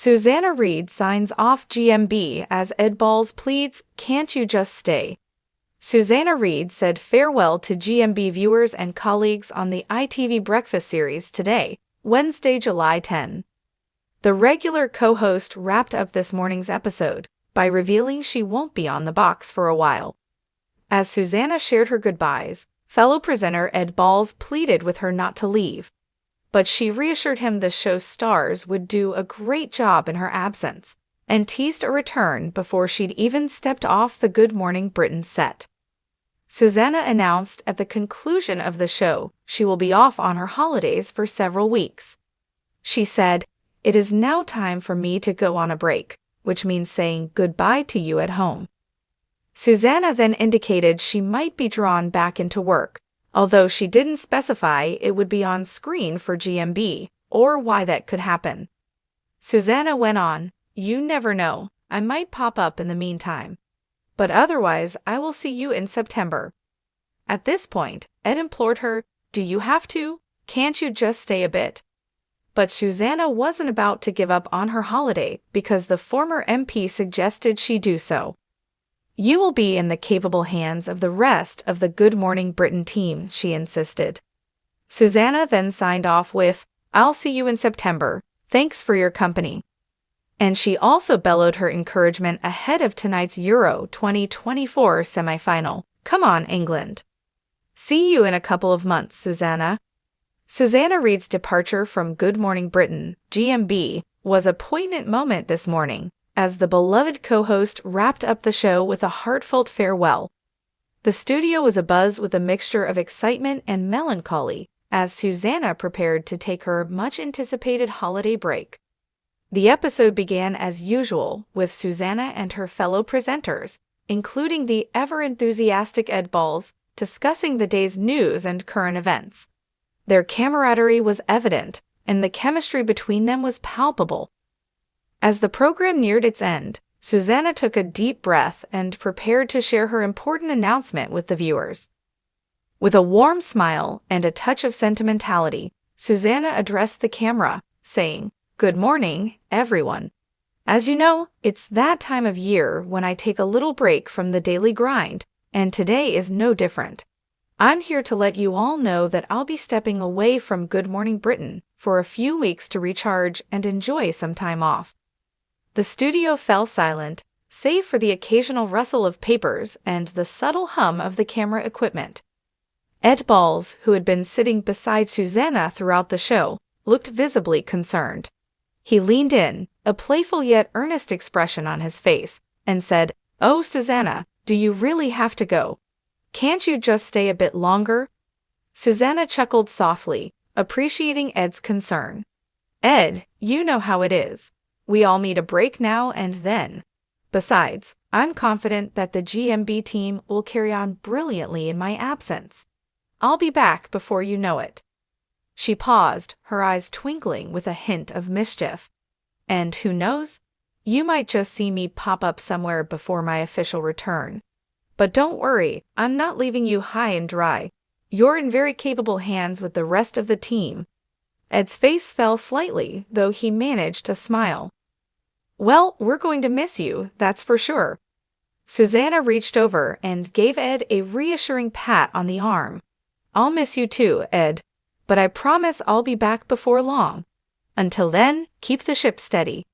Susanna Reid signs off GMB as Ed Balls pleads, "Can't you just stay?" Susanna Reid said farewell to GMB viewers and colleagues on the ITV Breakfast series today, Wednesday, July 10. The regular co-host wrapped up this morning's episode by revealing she won't be on the box for a while. As Susanna shared her goodbyes, fellow presenter Ed Balls pleaded with her not to leave, but she reassured him the show's stars would do a great job in her absence, and teased a return before she'd even stepped off the Good Morning Britain set. Susanna announced at the conclusion of the show she will be off on her holidays for several weeks. She said, "It is now time for me to go on a break, which means saying goodbye to you at home." Susanna then indicated she might be drawn back into work, although she didn't specify it would be on screen for GMB, or why that could happen. Susanna went on, "You never know, I might pop up in the meantime. But otherwise, I will see you in September." At this point, Ed implored her, "Do you have to? Can't you just stay a bit?" But Susanna wasn't about to give up on her holiday because the former MP suggested she do so. "You will be in the capable hands of the rest of the Good Morning Britain team," she insisted. Susanna then signed off with, "I'll see you in September. Thanks for your company." And she also bellowed her encouragement ahead of tonight's Euro 2024 semi-final. "Come on, England. See you in a couple of months, Susanna." Susanna Reid's departure from Good Morning Britain, GMB, was a poignant moment this morning, as the beloved co-host wrapped up the show with a heartfelt farewell. The studio was abuzz with a mixture of excitement and melancholy as Susanna prepared to take her much-anticipated holiday break. The episode began as usual with Susanna and her fellow presenters, including the ever-enthusiastic Ed Balls, discussing the day's news and current events. Their camaraderie was evident, and the chemistry between them was palpable. As the program neared its end, Susanna took a deep breath and prepared to share her important announcement with the viewers. With a warm smile and a touch of sentimentality, Susanna addressed the camera, saying, "Good morning, everyone. As you know, it's that time of year when I take a little break from the daily grind, and today is no different. I'm here to let you all know that I'll be stepping away from Good Morning Britain for a few weeks to recharge and enjoy some time off." The studio fell silent, save for the occasional rustle of papers and the subtle hum of the camera equipment. Ed Balls, who had been sitting beside Susanna throughout the show, looked visibly concerned. He leaned in, a playful yet earnest expression on his face, and said, "Oh, Susanna, do you really have to go? Can't you just stay a bit longer?" Susanna chuckled softly, appreciating Ed's concern. "Ed, you know how it is. We all need a break now and then. Besides, I'm confident that the GMB team will carry on brilliantly in my absence. I'll be back before you know it." She paused, her eyes twinkling with a hint of mischief. "And who knows? You might just see me pop up somewhere before my official return. But don't worry, I'm not leaving you high and dry. You're in very capable hands with the rest of the team." Ed's face fell slightly, though he managed to smile. "Well, we're going to miss you, that's for sure." Susanna reached over and gave Ed a reassuring pat on the arm. "I'll miss you too, Ed, but I promise I'll be back before long. Until then, keep the ship steady."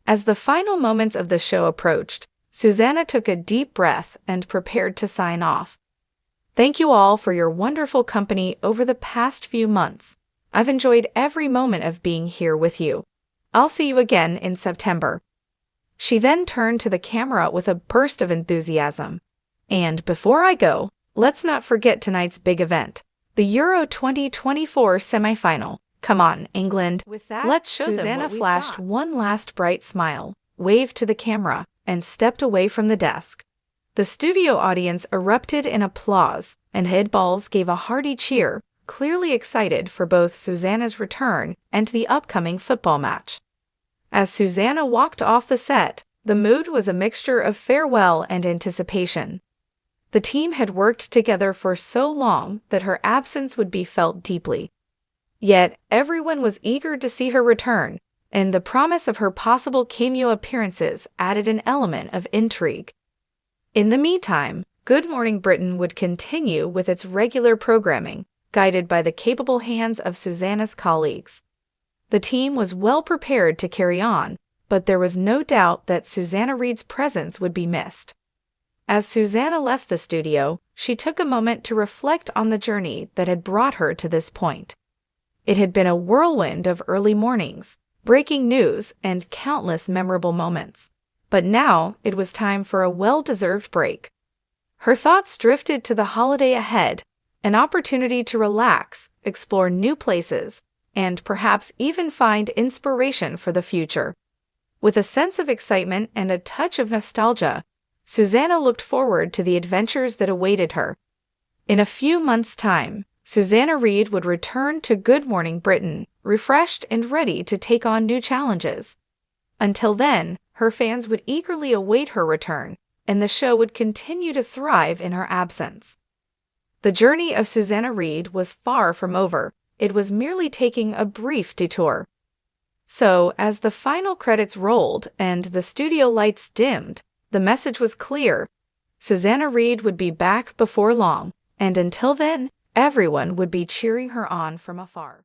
As the final moments of the show approached, Susanna took a deep breath and prepared to sign off. "Thank you all for your wonderful company over the past few months. I've enjoyed every moment of being here with you. I'll see you again in September." She then turned to the camera with a burst of enthusiasm. "And before I go, let's not forget tonight's big event, the Euro 2024 semi-final. Come on, England. With that, let's show them what we've got." Susanna flashed one last bright smile, waved to the camera, and stepped away from the desk. The studio audience erupted in applause, and Ed Balls gave a hearty cheer, clearly excited for both Susanna's return and the upcoming football match. As Susanna walked off the set, the mood was a mixture of farewell and anticipation. The team had worked together for so long that her absence would be felt deeply. Yet everyone was eager to see her return, and the promise of her possible cameo appearances added an element of intrigue. In the meantime, Good Morning Britain would continue with its regular programming, guided by the capable hands of Susanna's colleagues. The team was well prepared to carry on, but there was no doubt that Susanna Reid's presence would be missed. As Susanna left the studio, she took a moment to reflect on the journey that had brought her to this point. It had been a whirlwind of early mornings, breaking news, and countless memorable moments. But now it was time for a well-deserved break. Her thoughts drifted to the holiday ahead, an opportunity to relax, explore new places, and perhaps even find inspiration for the future. With a sense of excitement and a touch of nostalgia, Susanna looked forward to the adventures that awaited her. In a few months' time, Susanna Reid would return to Good Morning Britain, refreshed and ready to take on new challenges. Until then, her fans would eagerly await her return, and the show would continue to thrive in her absence. The journey of Susanna Reid was far from over. It was merely taking a brief detour. So, as the final credits rolled and the studio lights dimmed, the message was clear. Susanna Reid would be back before long, and until then, everyone would be cheering her on from afar.